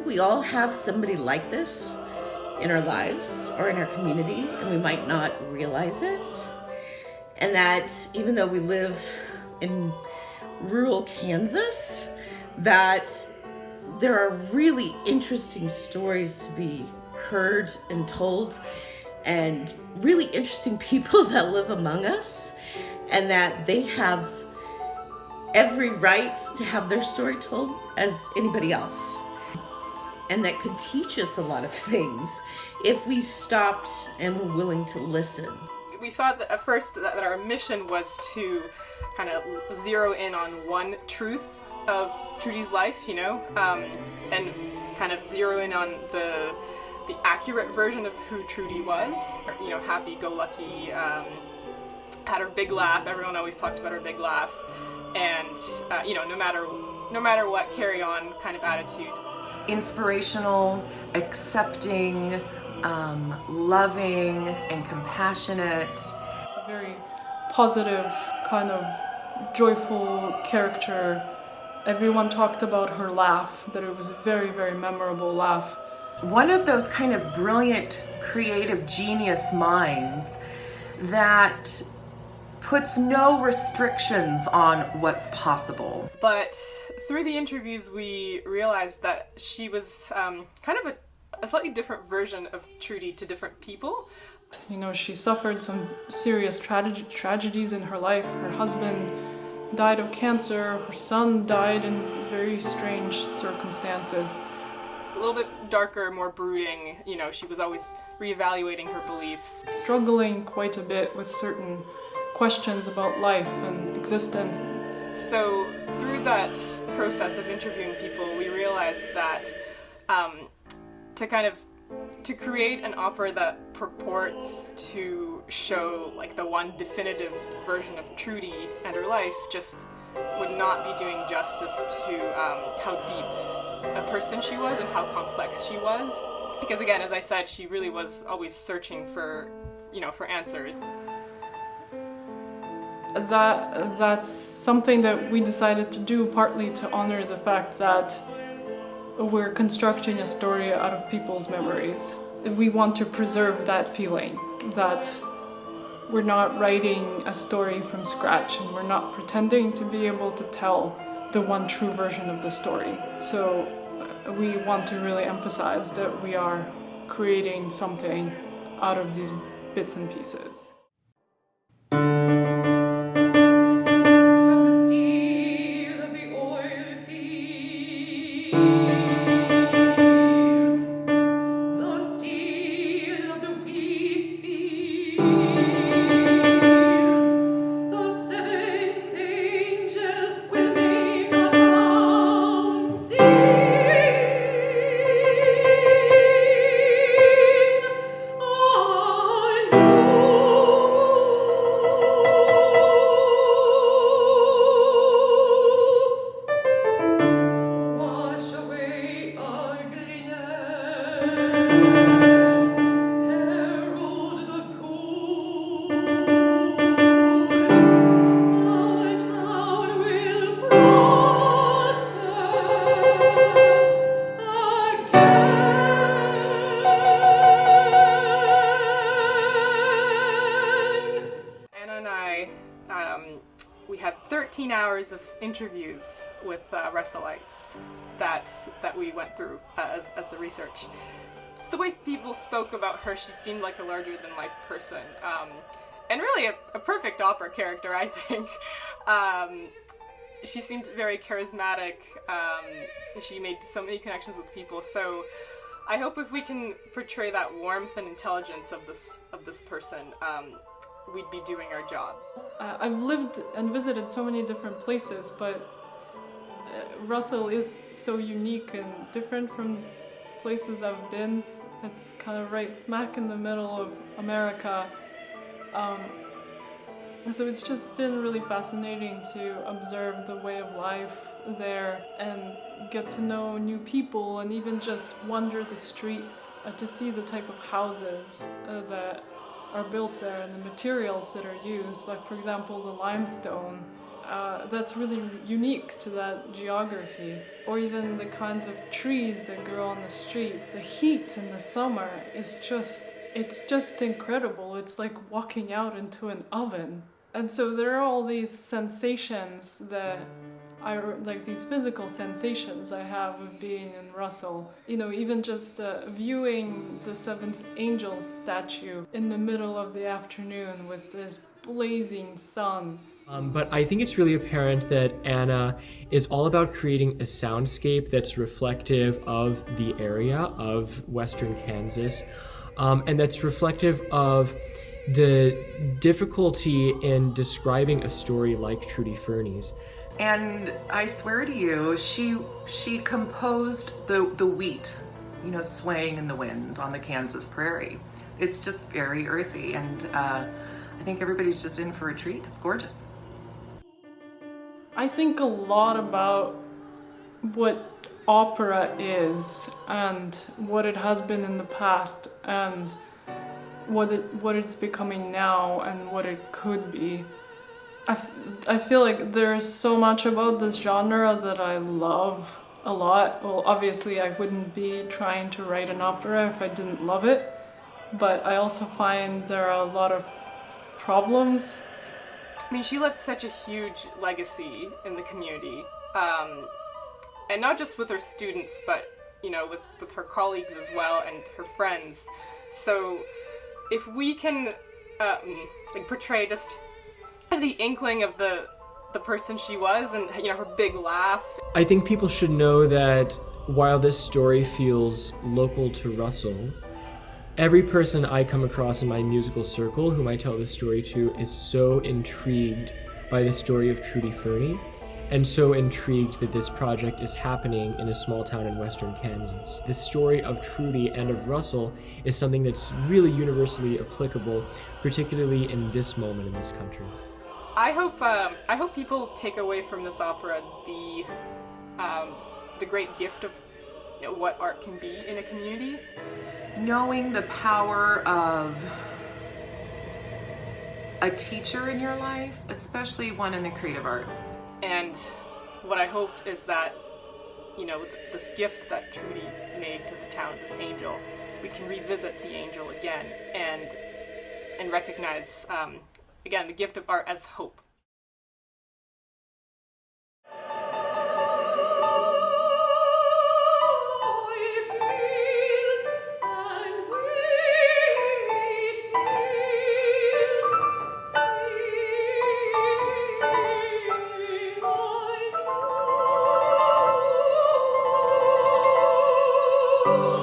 We all have somebody like this in our lives or in our community, and we might not realize it. And that even though we live in rural Kansas, that there are really interesting stories to be heard and told, and really interesting people that live among us, and that they have every right to have their story told as anybody else. And that could teach us a lot of things if we stopped and were willing to listen. We thought that at first that our mission was to kind of zero in on one truth of Trudy's life, and kind of zero in on the accurate version of who Trudy was. Happy-go-lucky, had her big laugh. Everyone always talked about her big laugh, and no matter what, carry on kind of attitude. Inspirational, accepting, loving, and compassionate. It's a very positive, kind of joyful character. Everyone talked about her laugh, that it was a very, very memorable laugh. One of those kind of brilliant, creative, genius minds that puts no restrictions on what's possible. But through the interviews, we realized that she was kind of a slightly different version of Trudy to different people. She suffered some serious tragedies in her life. Her husband died of cancer, her son died in very strange circumstances. A little bit darker, more brooding, she was always reevaluating her beliefs. Struggling quite a bit with certain questions about life and existence. So through that process of interviewing people, we realized that to create an opera that purports to show like the one definitive version of Trudy and her life just would not be doing justice to how deep a person she was and how complex she was. Because again, as I said, she really was always searching for answers. That's something that we decided to do partly to honor the fact that we're constructing a story out of people's memories. We want to preserve that feeling that we're not writing a story from scratch and we're not pretending to be able to tell the one true version of the story. So we want to really emphasize that we are creating something out of these bits and pieces. We had 13 hours of interviews with Russellites that we went through as the research. Just the way people spoke about her, she seemed like a larger-than-life person, and really a perfect opera character, I think. She seemed very charismatic. She made so many connections with people. So I hope if we can portray that warmth and intelligence of this person, we'd be doing our jobs. I've lived and visited so many different places, but Russell is so unique and different from places I've been. It's kind of right smack in the middle of America. So it's just been really fascinating to observe the way of life there and get to know new people and even just wander the streets to see the type of houses that are built there and the materials that are used. Like, for example, the limestone. That's really unique to that geography. Or even the kinds of trees that grow on the street. The heat in the summer is it's just incredible. It's like walking out into an oven. And so there are all these sensations that like these physical sensations I have of being in Russell. You know, even just viewing the Seventh Angel statue in the middle of the afternoon with this blazing sun. But I think it's really apparent that Anna is all about creating a soundscape that's reflective of the area of Western Kansas, and that's reflective of the difficulty in describing a story like Trudy Furney's. And I swear to you, she composed the wheat, you know, swaying in the wind on the Kansas prairie. It's just very earthy, and I think everybody's just in for a treat. It's gorgeous. I think a lot about what opera is and what it has been in the past and what it's becoming now and what it could be. I feel like there's so much about this genre that I love a lot. Well, obviously I wouldn't be trying to write an opera if I didn't love it, but I also find there are a lot of problems. I mean, she left such a huge legacy in the community, and not just with her students, but, you know, with her colleagues as well and her friends. So if we can like portray just the inkling of the person she was and, you know, her big laugh. I think people should know that while this story feels local to Russell, every person I come across in my musical circle whom I tell this story to is so intrigued by the story of Trudy Furney and so intrigued that this project is happening in a small town in western Kansas. The story of Trudy and of Russell is something that's really universally applicable, particularly in this moment in this country. I hope people take away from this opera the great gift of, you know, what art can be in a community. Knowing the power of a teacher in your life, especially one in the creative arts. And what I hope is that, you know, this gift that Trudy made to the town, this angel, we can revisit the angel again and recognize, again, the gift of art as hope. Oh